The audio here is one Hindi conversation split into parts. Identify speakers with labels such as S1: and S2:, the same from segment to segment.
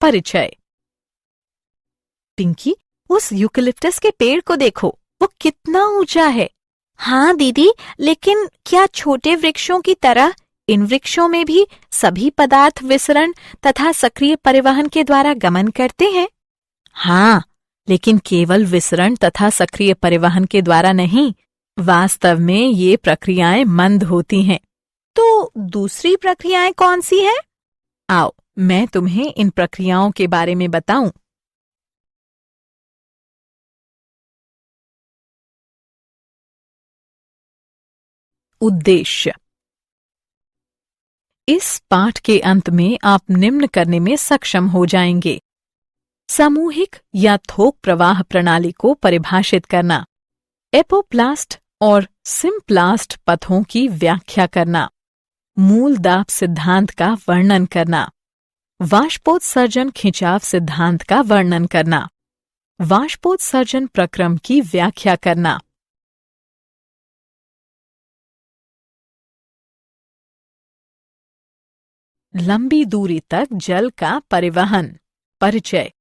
S1: परिचय। पिंकी, उस यूकेलिप्टस के पेड़ को देखो, वो कितना ऊंचा है।
S2: हाँ दीदी, लेकिन क्या छोटे वृक्षों की तरह इन वृक्षों में भी सभी पदार्थ विसरण तथा सक्रिय परिवहन के द्वारा गमन करते हैं?
S1: हाँ, लेकिन केवल विसरण तथा सक्रिय परिवहन के द्वारा नहीं, वास्तव में ये प्रक्रियाएं मंद होती हैं।
S2: तो दूसरी प्रक्रियाएं कौन सी हैं?
S1: आओ, मैं तुम्हें इन प्रक्रियाओं के बारे में बताऊं। उद्देश्य। इस पाठ के अंत में आप निम्न करने में सक्षम हो जाएंगे। सामूहिक या थोक प्रवाह प्रणाली को परिभाषित करना, एपोप्लास्ट और सिम्प्लास्ट पथों की व्याख्या करना, मूल दाब सिद्धांत का वर्णन करना, वाष्पोत्सर्जन खिंचाव सिद्धांत का वर्णन करना, वाष्पोत्सर्जन प्रक्रम की व्याख्या करना। लंबी दूरी तक जल का परिवहन। परिचय।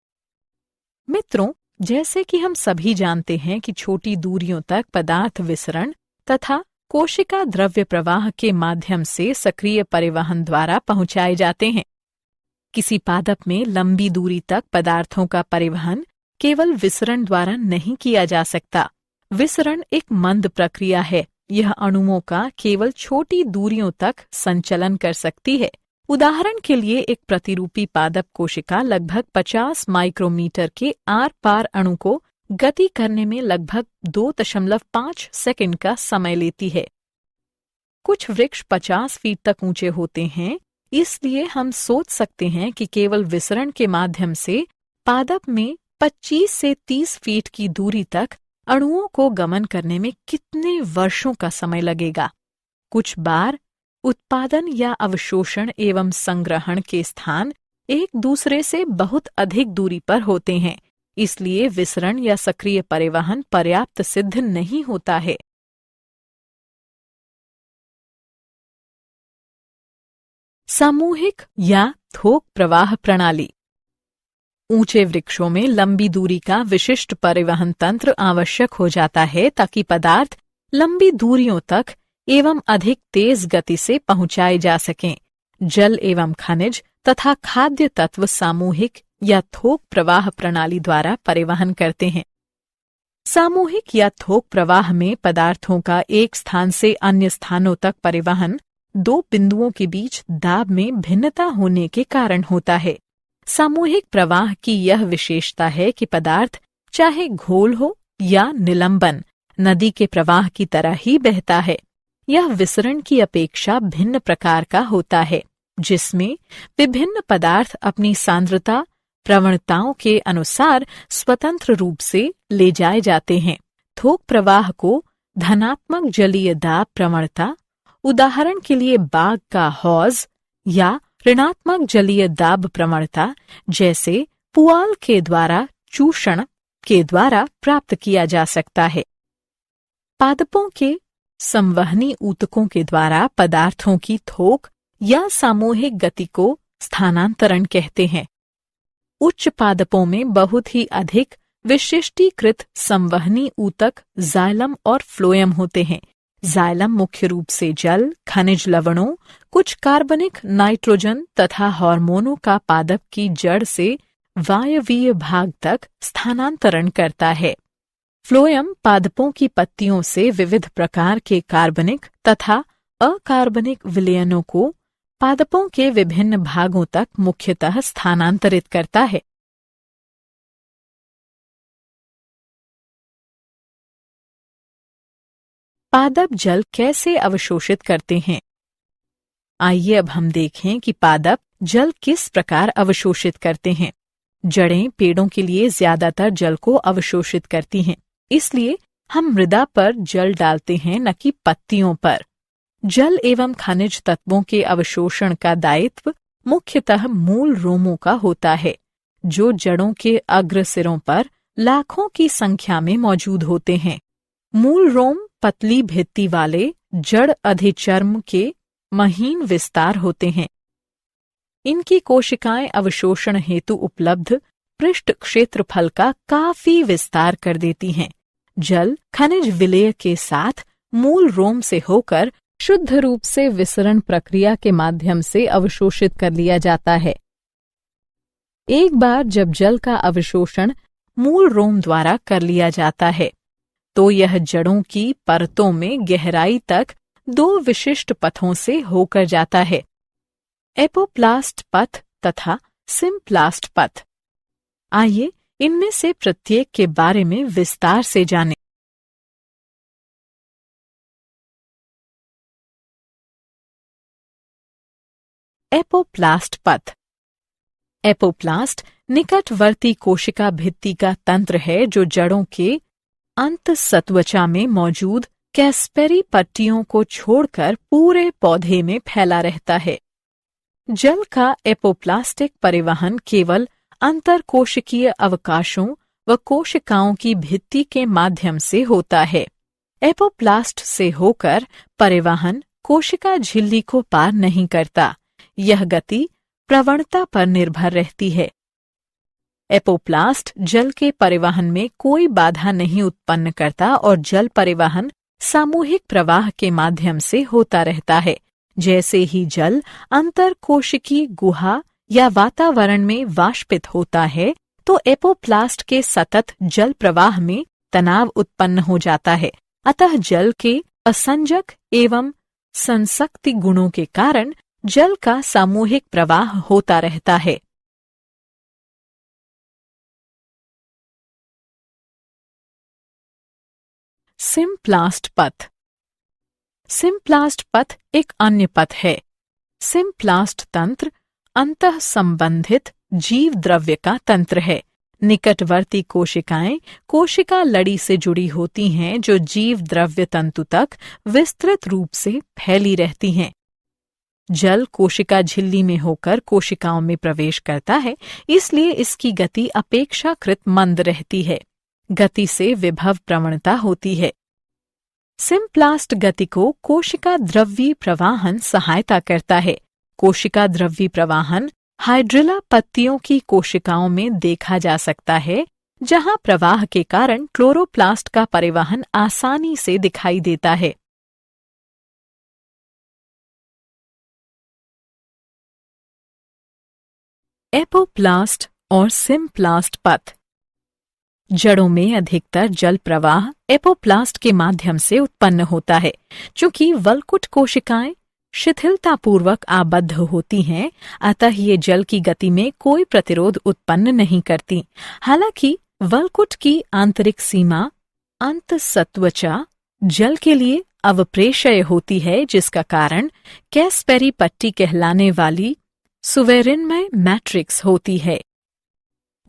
S1: मित्रों, जैसे कि हम सभी जानते हैं कि छोटी दूरियों तक पदार्थ विसरण तथा कोशिका द्रव्य प्रवाह के माध्यम से सक्रिय परिवहन द्वारा पहुंचाए जाते हैं। किसी पादप में लंबी दूरी तक पदार्थों का परिवहन केवल विसरण द्वारा नहीं किया जा सकता। विसरण एक मंद प्रक्रिया है। यह अणुओं का केवल छोटी दूरियों तक संचलन कर सकती है। उदाहरण के लिए एक प्रतिरूपी पादप कोशिका लगभग 50 माइक्रोमीटर के आर पार अणु को गति करने में लगभग 2.5 सेकंड का समय लेती है। कुछ वृक्ष 50 फीट तक ऊंचे होते हैं, इसलिए हम सोच सकते हैं कि केवल विसरण के माध्यम से पादप में 25 से 30 फीट की दूरी तक अणुओं को गमन करने में कितने वर्षों का समय लगेगा। कुछ बार उत्पादन या अवशोषण एवं संग्रहण के स्थान एक दूसरे से बहुत अधिक दूरी पर होते हैं, इसलिए विसरण या सक्रिय परिवहन पर्याप्त सिद्ध नहीं होता है। सामूहिक या थोक प्रवाह प्रणाली। ऊंचे वृक्षों में लंबी दूरी का विशिष्ट परिवहन तंत्र आवश्यक हो जाता है ताकि पदार्थ लंबी दूरियों तक एवं अधिक तेज गति से पहुंचाए जा सकें। जल एवं खनिज तथा खाद्य तत्व सामूहिक या थोक प्रवाह प्रणाली द्वारा परिवहन करते हैं। सामूहिक या थोक प्रवाह में पदार्थों का एक स्थान से अन्य स्थानों तक परिवहन दो बिंदुओं के बीच दाब में भिन्नता होने के कारण होता है। सामूहिक प्रवाह की यह विशेषता है कि पदार्थ चाहे घोल हो या निलंबन नदी के प्रवाह की तरह ही बहता है। यह विसरण की अपेक्षा भिन्न प्रकार का होता है, जिसमें विभिन्न पदार्थ अपनी सांद्रता प्रवणताओं के अनुसार स्वतंत्र रूप से ले जाए जाते हैं। थोक प्रवाह को धनात्मक जलीय दाब प्रवणता, उदाहरण के लिए बाग का हौज, या ऋणात्मक जलीय दाब प्रवणता जैसे पुआल के द्वारा चूषण के द्वारा प्राप्त किया जा सकता है। पादपों के संवहनी ऊतकों के द्वारा पदार्थों की थोक या सामूहिक गति को स्थानांतरण कहते हैं। उच्च पादपों में बहुत ही अधिक विशिष्टीकृत संवहनी ऊतक जाइलम और फ्लोएम होते हैं। जाइलम मुख्य रूप से जल, खनिज लवणों, कुछ कार्बनिक नाइट्रोजन तथा हार्मोनों का पादप की जड़ से वायवीय भाग तक स्थानांतरण करता है। फ्लोएम पादपों की पत्तियों से विविध प्रकार के कार्बनिक तथा अकार्बनिक विलयनों को पादपों के विभिन्न भागों तक मुख्यतः स्थानांतरित करता है। पादप जल कैसे अवशोषित करते हैं? आइए अब हम देखें कि पादप जल किस प्रकार अवशोषित करते हैं। जड़ें पेड़ों के लिए ज्यादातर जल को अवशोषित करती हैं, इसलिए हम मृदा पर जल डालते हैं, न कि पत्तियों पर। जल एवं खनिज तत्वों के अवशोषण का दायित्व मुख्यतः मूल रोमों का होता है, जो जड़ों के अग्र सिरों पर लाखों की संख्या में मौजूद होते हैं। मूल रोम पतली भित्ति वाले जड़ अधिचर्म के महीन विस्तार होते हैं। इनकी कोशिकाएं अवशोषण हेतु उपलब्ध पृष्ठ क्षेत्रफल का काफी विस्तार कर देती हैं। जल खनिज विलय के साथ मूल रोम से होकर शुद्ध रूप से विसरण प्रक्रिया के माध्यम से अवशोषित कर लिया जाता है। एक बार जब जल का अवशोषण मूल रोम द्वारा कर लिया जाता है तो यह जड़ों की परतों में गहराई तक 2 विशिष्ट पथों से होकर जाता है, एपोप्लास्ट पथ तथा सिम्प्लास्ट पथ। आइए इनमें से प्रत्येक के बारे में विस्तार से जानें। एपोप्लास्ट पथ। एपोप्लास्ट निकटवर्ती कोशिका भित्ति का तंत्र है जो जड़ों के अंतःसत्वचा में मौजूद कैस्पेरी पट्टियों को छोड़कर पूरे पौधे में फैला रहता है। जल का एपोप्लास्टिक परिवहन केवल अंतरकोशिकीय अवकाशों व कोशिकाओं की भित्ति के माध्यम से होता है। एपोप्लास्ट से होकर परिवहन कोशिका झिल्ली को पार नहीं करता। यह गति प्रवणता पर निर्भर रहती है। एपोप्लास्ट जल के परिवहन में कोई बाधा नहीं उत्पन्न करता और जल परिवहन सामूहिक प्रवाह के माध्यम से होता रहता है। जैसे ही जल अंतरकोशिकीय गुहा या वातावरण में वाष्पित होता है तो एपोप्लास्ट के सतत जल प्रवाह में तनाव उत्पन्न हो जाता है। अतः जल के असंजक एवं संसक्ति गुणों के कारण जल का सामूहिक प्रवाह होता रहता है। सिम्प्लास्ट पथ। सिम्प्लास्ट पथ एक अन्य पथ है। सिम्प्लास्ट तंत्र अंतः संबंधित जीव द्रव्य का तंत्र है। निकटवर्ती कोशिकाएं कोशिका लड़ी से जुड़ी होती हैं जो जीव द्रव्य तंतु तक विस्तृत रूप से फैली रहती हैं। जल कोशिका झिल्ली में होकर कोशिकाओं में प्रवेश करता है, इसलिए इसकी गति अपेक्षाकृत मंद रहती है। गति से विभव प्रवणता होती है। सिम्प्लास्ट गति को कोशिका द्रव्यी प्रवाहन सहायता करता है। कोशिका द्रव्यी प्रवाहन हाइड्रिला पत्तियों की कोशिकाओं में देखा जा सकता है, जहां प्रवाह के कारण क्लोरोप्लास्ट का परिवहन आसानी से दिखाई देता है। एपोप्लास्ट और सिम्प्लास्ट पथ। जड़ों में अधिकतर जल प्रवाह एपोप्लास्ट के माध्यम से उत्पन्न होता है। चूंकि वल्कुट कोशिकाएं शिथिलतापूर्वक आबद्ध होती हैं, अतः ये जल की गति में कोई प्रतिरोध उत्पन्न नहीं करती। हालांकि वल्कुट की आंतरिक सीमा अंतःसत्वचा जल के लिए अवप्रेशय होती है, जिसका कारण कैस्पेरी पट्टी कहलाने वाली सुवेरिनमय मैट्रिक्स होती है।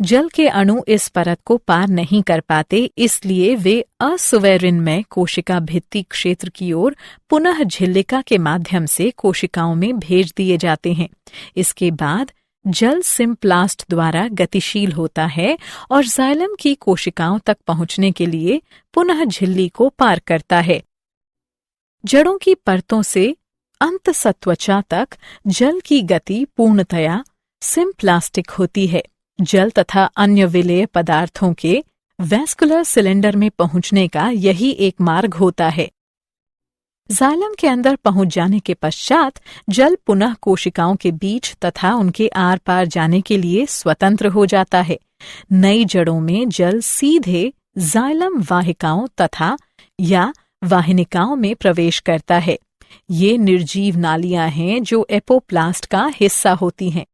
S1: जल के अणु इस परत को पार नहीं कर पाते, इसलिए वे असुवेरिनमय कोशिका भित्ति क्षेत्र की ओर पुनः झिल्लिका के माध्यम से कोशिकाओं में भेज दिए जाते हैं। इसके बाद जल सिम्प्लास्ट द्वारा गतिशील होता है और जाइलम की कोशिकाओं तक पहुंचने के लिए पुनः झिल्ली को पार करता है। जड़ों की परतों से अंतःसत्वचा तक जल की गति पूर्णतया सिम्प्लास्टिक होती है। जल तथा अन्य विलेय पदार्थों के वैस्कुलर सिलेंडर में पहुंचने का यही एक मार्ग होता है। जाइलम के अंदर पहुंच जाने के पश्चात जल पुनः कोशिकाओं के बीच तथा उनके आर पार जाने के लिए स्वतंत्र हो जाता है। नई जड़ों में जल सीधे जाइलम वाहिकाओं तथा या वाहिनिकाओं में प्रवेश करता है। ये निर्जीव नालियां हैं जो एपोप्लास्ट का हिस्सा होती हैं।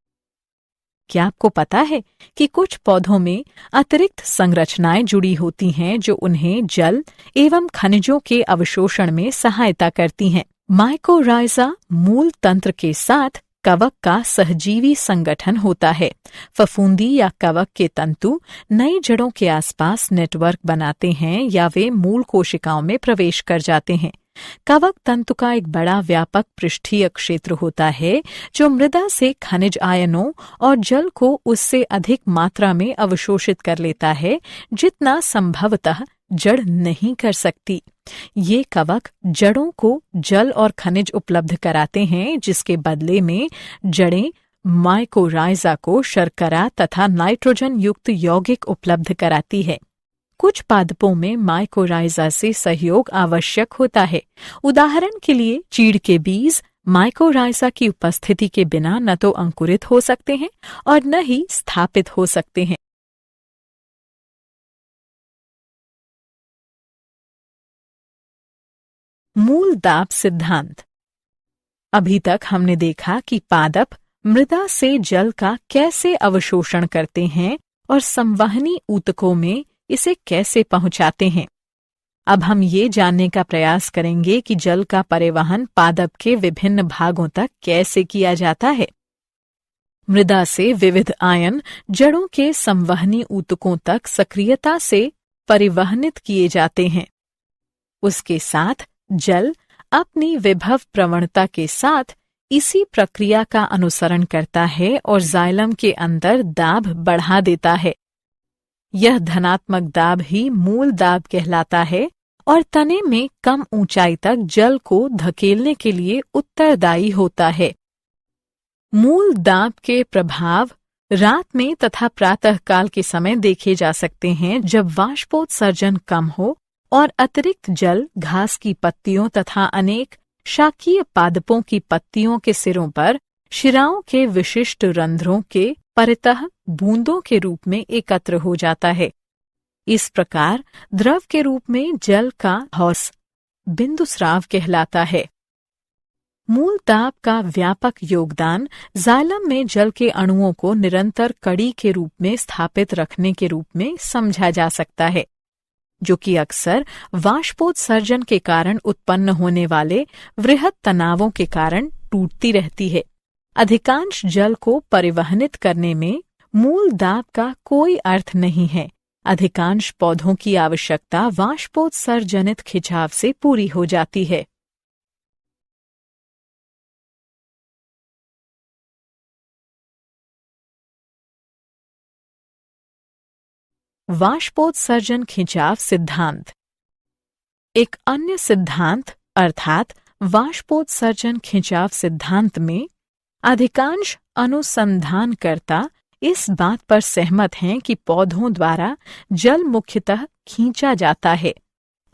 S1: क्या आपको पता है कि कुछ पौधों में अतिरिक्त संरचनाएं जुड़ी होती हैं जो उन्हें जल एवं खनिजों के अवशोषण में सहायता करती हैं? माइकोराइजा मूल तंत्र के साथ कवक का सहजीवी संगठन होता है। फफूंदी या कवक के तंतु नई जड़ों के आसपास नेटवर्क बनाते हैं या वे मूल कोशिकाओं में प्रवेश कर जाते हैं। कवक तंतु का एक बड़ा व्यापक पृष्ठीय क्षेत्र होता है जो मृदा से खनिज आयनों और जल को उससे अधिक मात्रा में अवशोषित कर लेता है जितना संभवतः जड़ नहीं कर सकती। ये कवक जड़ों को जल और खनिज उपलब्ध कराते हैं, जिसके बदले में जड़ें माइकोराइजा को शर्करा तथा नाइट्रोजन युक्त यौगिक उपलब्ध कराती है। कुछ पादपों में माइकोराइजा से सहयोग आवश्यक होता है। उदाहरण के लिए चीड़ के बीज माइकोराइजा की उपस्थिति के बिना न तो अंकुरित हो सकते हैं और न ही स्थापित हो सकते हैं। मूल दाब सिद्धांत। अभी तक हमने देखा कि पादप मृदा से जल का कैसे अवशोषण करते हैं और संवहनी ऊतकों में इसे कैसे पहुंचाते हैं। अब हम ये जानने का प्रयास करेंगे कि जल का परिवहन पादप के विभिन्न भागों तक कैसे किया जाता है। मृदा से विविध आयन जड़ों के संवहनी ऊतकों तक सक्रियता से परिवहनित किए जाते हैं। उसके साथ जल अपनी विभव प्रवणता के साथ इसी प्रक्रिया का अनुसरण करता है और जाइलम के अंदर दाब बढ़ा देता है। यह धनात्मक दाब ही मूल दाब कहलाता है और तने में कम ऊंचाई तक जल को धकेलने के लिए उत्तरदायी होता है। मूल दाब के प्रभाव रात में तथा प्रातःकाल के समय देखे जा सकते हैं, जब वाष्पोत्सर्जन कम हो और अतिरिक्त जल घास की पत्तियों तथा अनेक शाकीय पादपों की पत्तियों के सिरों पर शिराओं के विशिष्ट रंध्रों के परितः बूंदों के रूप में एकत्र हो जाता है। इस प्रकार द्रव के रूप में जल का हौस बिंदुस्राव कहलाता है। मूल दाब का व्यापक योगदान जाइलम में जल के अणुओं को निरंतर कड़ी के रूप में स्थापित रखने के रूप में समझा जा सकता है, जो कि अक्सर वाष्पोत्सर्जन के कारण उत्पन्न होने वाले वृहत तनावों के कारण टूटती रहती है। अधिकांश जल को परिवहनित करने में मूल दाब का कोई अर्थ नहीं है। अधिकांश पौधों की आवश्यकता वाष्पोत्सर्जनित खिंचाव से पूरी हो जाती है। वाष्पोत्सर्जन खिंचाव सिद्धांत। एक अन्य सिद्धांत अर्थात वाष्पोत्सर्जन खिंचाव सिद्धांत में अधिकांश अनुसंधानकर्ता इस बात पर सहमत हैं कि पौधों द्वारा जल मुख्यतः खींचा जाता है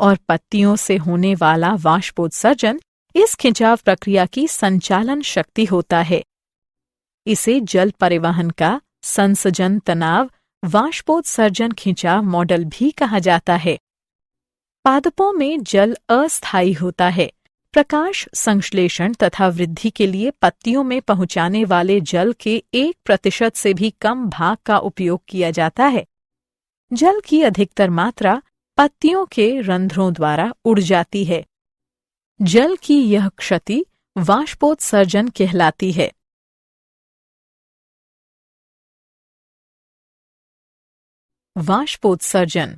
S1: और पत्तियों से होने वाला वाष्पोत्सर्जन इस खिंचाव प्रक्रिया की संचालन शक्ति होता है। इसे जल परिवहन का संसर्जन तनाव वाष्पोत्सर्जन खिंचाव मॉडल भी कहा जाता है। पादपों में जल अस्थायी होता है। प्रकाश संश्लेषण तथा वृद्धि के लिए पत्तियों में पहुंचाने वाले जल के 1% से भी कम भाग का उपयोग किया जाता है। जल की अधिकतर मात्रा पत्तियों के रंध्रों द्वारा उड़ जाती है। जल की यह क्षति वाष्पोत्सर्जन कहलाती है। वाष्पोत्सर्जन।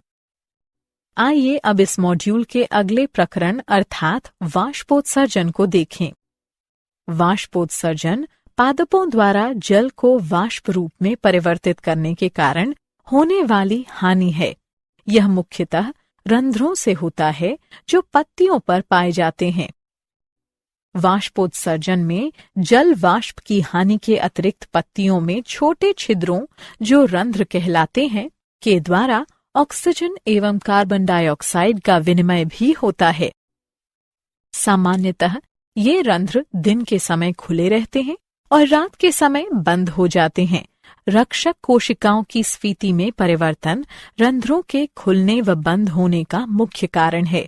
S1: आइए अब इस मॉड्यूल के अगले प्रकरण अर्थात वाष्पोत्सर्जन को देखें। वाष्पोत्सर्जन पादपों द्वारा जल को वाष्प रूप में परिवर्तित करने के कारण होने वाली हानि है। यह मुख्यतः रंध्रों से होता है जो पत्तियों पर पाए जाते हैं। वाष्पोत्सर्जन में जल वाष्प की हानि के अतिरिक्त पत्तियों में छोटे छिद्रों जो रंध्र कहलाते हैं के द्वारा ऑक्सीजन एवं कार्बन डाइऑक्साइड का विनिमय भी होता है। सामान्यतः ये रंध्र दिन के समय खुले रहते हैं और रात के समय बंद हो जाते हैं। रक्षक कोशिकाओं की स्फीति में परिवर्तन रंध्रों के खुलने व बंद होने का मुख्य कारण है।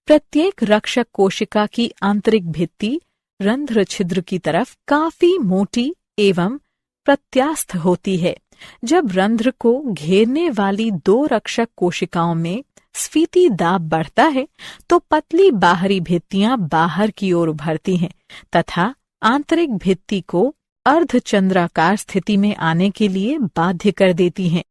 S1: प्रत्येक रक्षक कोशिका की आंतरिक भित्ति रंध्र छिद्र की तरफ काफी मोटी एवं प्रत्यास्थ होती है। जब रंध्र को घेरने वाली 2 रक्षक कोशिकाओं में स्फीति दाब बढ़ता है तो पतली बाहरी भित्तियां बाहर की ओर उभरती हैं तथा आंतरिक भित्ति को अर्धचंद्राकार स्थिति में आने के लिए बाध्य कर देती हैं।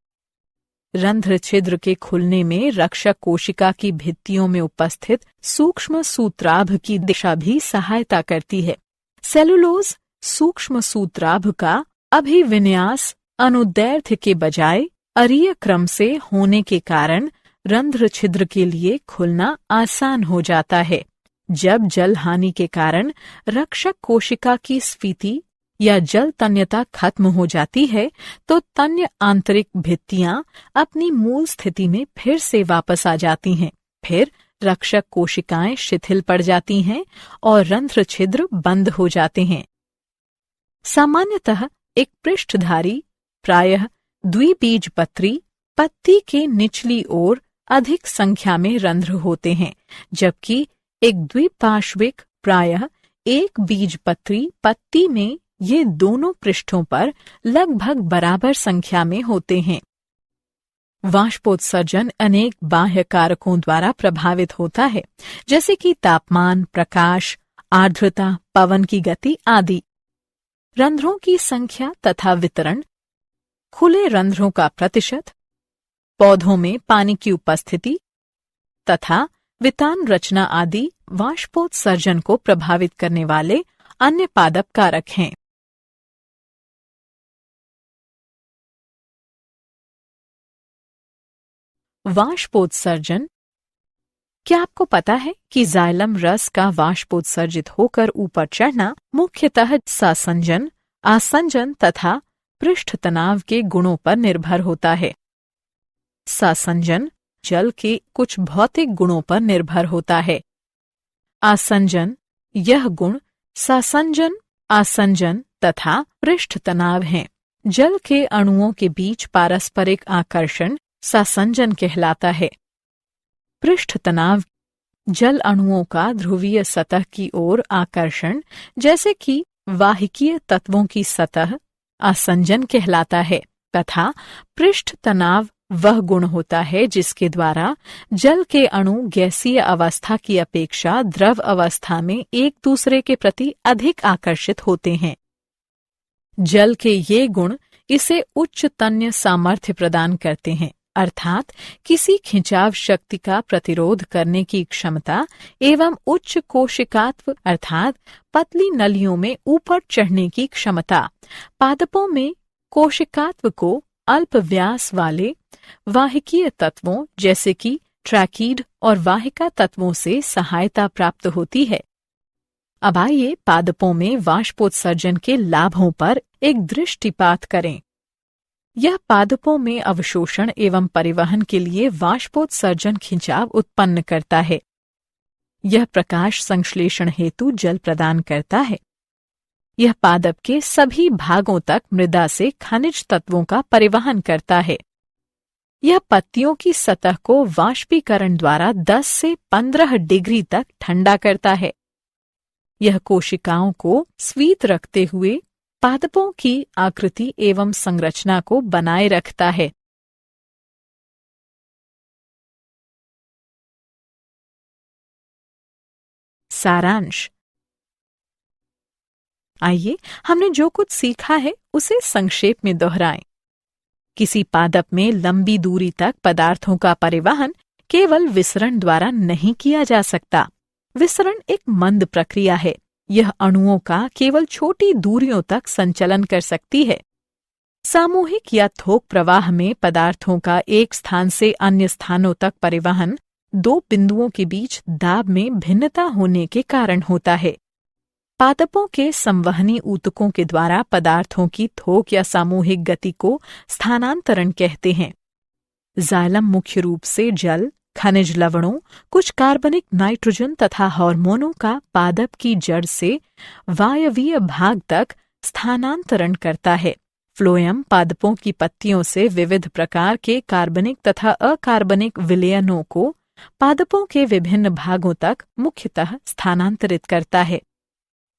S1: रंध्र छिद्र के खुलने में रक्षक कोशिका की भित्तियों में उपस्थित सूक्ष्म सूत्राभ की दिशा भी सहायता करती है। सेलुलोज सूक्ष्म सूत्राभ का अभिविन्यास अनुदैर्ध्य के बजाय अरीय क्रम से होने के कारण रंध्र छिद्र के लिए खुलना आसान हो जाता है। जब जल हानि के कारण रक्षक कोशिका की स्फीति या जल तन्यता खत्म हो जाती है तो तन्य आंतरिक भित्तियां अपनी मूल स्थिति में फिर से वापस आ जाती हैं। फिर रक्षक कोशिकाएं शिथिल पड़ जाती हैं और रंध्र छिद्र बंद हो जाते हैं। सामान्यतः एक पृष्ठधारी प्रायः द्विबीजपत्री पत्ती के निचली ओर अधिक संख्या में रंध्र होते हैं, जबकि एक द्विपार्श्विक प्रायः एक बीजपत्री पत्ती में ये दोनों पृष्ठों पर लगभग बराबर संख्या में होते हैं। वाष्पोत्सर्जन अनेक बाह्य कारकों द्वारा प्रभावित होता है, जैसे कि तापमान, प्रकाश, आर्द्रता, पवन की गति आदि। रंध्रों की संख्या तथा वितरण, खुले रंध्रों का प्रतिशत, पौधों में पानी की उपस्थिति तथा वितान रचना आदि वाष्पोत्सर्जन को प्रभावित करने वाले अन्य पादप कारक हैं। वाष्पोत्सर्जन। क्या आपको पता है कि जाइलम रस का वाष्पोत्सर्जित होकर ऊपर चढ़ना मुख्यतः सासंजन, आसंजन तथा पृष्ठ तनाव के गुणों पर निर्भर होता है। सासंजन जल के कुछ भौतिक गुणों पर निर्भर होता है। आसंजन, यह गुण सासंजन, आसंजन तथा पृष्ठ तनाव हैं। जल के अणुओं के बीच पारस्परिक आकर्षण सासंजन कहलाता है। पृष्ठ तनाव जल अणुओं का ध्रुवीय सतह की ओर आकर्षण, जैसे कि वाहिकीय तत्वों की सतह, आसंजन कहलाता है तथा पृष्ठ तनाव वह गुण होता है जिसके द्वारा जल के अणु गैसीय अवस्था की अपेक्षा द्रव अवस्था में एक दूसरे के प्रति अधिक आकर्षित होते हैं। जल के ये गुण इसे उच्च तन्य सामर्थ्य प्रदान करते हैं, अर्थात किसी खिंचाव शक्ति का प्रतिरोध करने की क्षमता एवं उच्च कोशिकात्व अर्थात पतली नलियों में ऊपर चढ़ने की क्षमता। पादपों में कोशिकात्व को अल्प व्यास वाले वाहिकीय तत्वों जैसे कि ट्रैकीड और वाहिका तत्वों से सहायता प्राप्त होती है। अब आइए पादपों में वाष्पोत्सर्जन के लाभों पर एक दृष्टिपात करें। यह पादपों में अवशोषण एवं परिवहन के लिए वाष्पोत्सर्जन खिंचाव उत्पन्न करता है। यह प्रकाश संश्लेषण हेतु जल प्रदान करता है। यह पादप के सभी भागों तक मृदा से खनिज तत्वों का परिवहन करता है। यह पत्तियों की सतह को वाष्पीकरण द्वारा 10 से 15 डिग्री तक ठंडा करता है। यह कोशिकाओं को स्वीत रखते हुए पादपों की आकृति एवं संरचना को बनाए रखता है। सारांश। आइए हमने जो कुछ सीखा है उसे संक्षेप में दोहराएं। किसी पादप में लंबी दूरी तक पदार्थों का परिवहन केवल विसरण द्वारा नहीं किया जा सकता। विसरण एक मंद प्रक्रिया है। यह अणुओं का केवल छोटी दूरियों तक संचलन कर सकती है। सामूहिक या थोक प्रवाह में पदार्थों का एक स्थान से अन्य स्थानों तक परिवहन दो बिंदुओं के बीच दाब में भिन्नता होने के कारण होता है। पादपों के संवहनी ऊतकों के द्वारा पदार्थों की थोक या सामूहिक गति को स्थानांतरण कहते हैं। जाइलम मुख्य रूप से जल, खनिज लवणों, कुछ कार्बनिक नाइट्रोजन तथा हार्मोनों का पादप की जड़ से वायवीय भाग तक स्थानांतरण करता है। फ्लोएम पादपों की पत्तियों से विविध प्रकार के कार्बनिक तथा अकार्बनिक विलयनों को पादपों के विभिन्न भागों तक मुख्यतः स्थानांतरित करता है।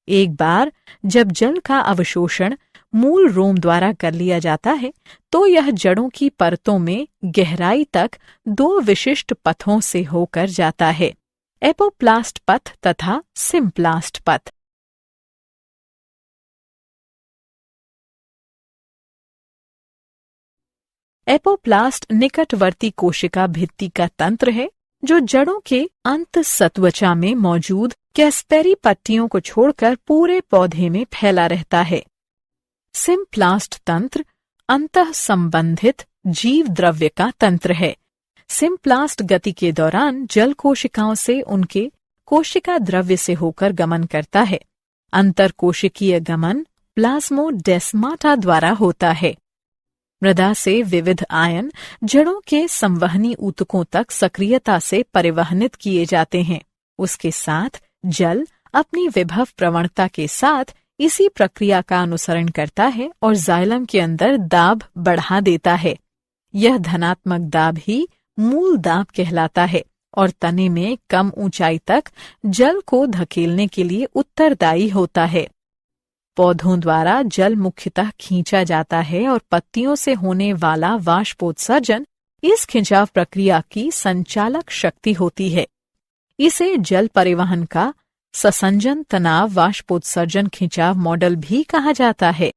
S1: एक बार जब जल का अवशोषण मूल रोम द्वारा कर लिया जाता है तो यह जड़ों की परतों में गहराई तक दो विशिष्ट पथों से होकर जाता है, एपोप्लास्ट पथ तथा सिम्प्लास्ट पथ। एपोप्लास्ट निकटवर्ती कोशिका भित्ति का तंत्र है जो जड़ों के अंत सत्वचा में मौजूद कैस्पेरी पट्टियों को छोड़कर पूरे पौधे में फैला रहता है। सिम्प्लास्ट तंत्र अंतः संबंधित जीव द्रव्य का तंत्र है। सिम्प्लास्ट गति के दौरान जल कोशिकाओं से उनके कोशिका द्रव्य से होकर गमन करता है। अंतर कोशिकीय गमन प्लाज्मोडेस्माटा द्वारा होता है। मृदा से विविध आयन जड़ों के संवहनी ऊतकों तक सक्रियता से परिवहनित किए जाते हैं। उसके साथ जल अपनी विभव प्रवणता के साथ इसी प्रक्रिया का अनुसरण करता है और जाइलम के अंदर दाब बढ़ा देता है। यह धनात्मक दाब ही मूल दाब कहलाता है और तने में कम ऊंचाई तक जल को धकेलने के लिए उत्तरदायी होता है। पौधों द्वारा जल मुख्यतः खींचा जाता है और पत्तियों से होने वाला वाष्पोत्सर्जन इस खिंचाव प्रक्रिया की संचालक शक्ति होती है। इसे जल परिवहन का ससंजन तनाव वाष्पोत्सर्जन खिंचाव मॉडल भी कहा जाता है।